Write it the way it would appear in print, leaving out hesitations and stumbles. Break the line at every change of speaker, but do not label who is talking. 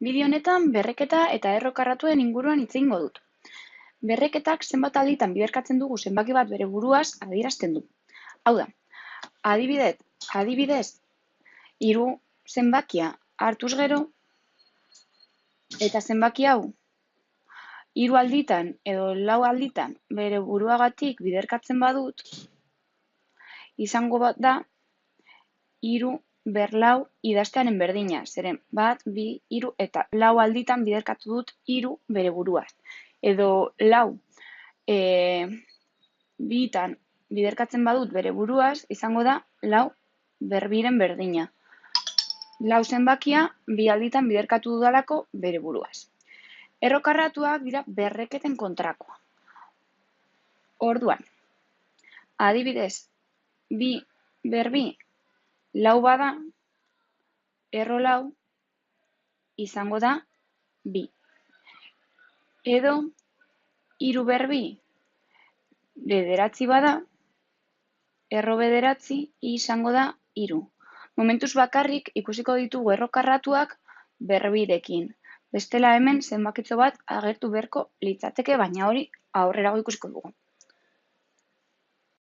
Bideo honetan berreketa eta errokarratuen inguruan hitz egingo dut. Berreketak zenbat alditan biderkatzen dugu zenbaki bat bere buruaz adierazten du. Hau da, adibidez, 3 zenbakia hartuz gero, eta zenbaki hau 3 alditan edo 4 alditan bere buruagatik biderkatzen badut, izango da 3 ber 4 idaztearen berdina, zeren 1, 2, 3 eta 4 alditan biderkatu dut 3 bere buruaz. Edo 4 bitan biderkatzen badut bere buruaz, izango da 4 ber 2ren berdina. 4 zenbakia 2 alditan biderkatu dudalako bere buruaz. Errokarratuak dira berreketen kontrakoa. Orduan, adibidez, 2 ber 2 4 bada, erro 4 izango da 2. Edo 3 ber 2 9 bada, erro 9 izango da 3. Momentuz bakarrik ikusiko ditugu errokarratuak ber 2rekin. Bestela hemen zenbakitxo bat agertu beharko litzateke, baina hori aurrerago ikusiko dugu.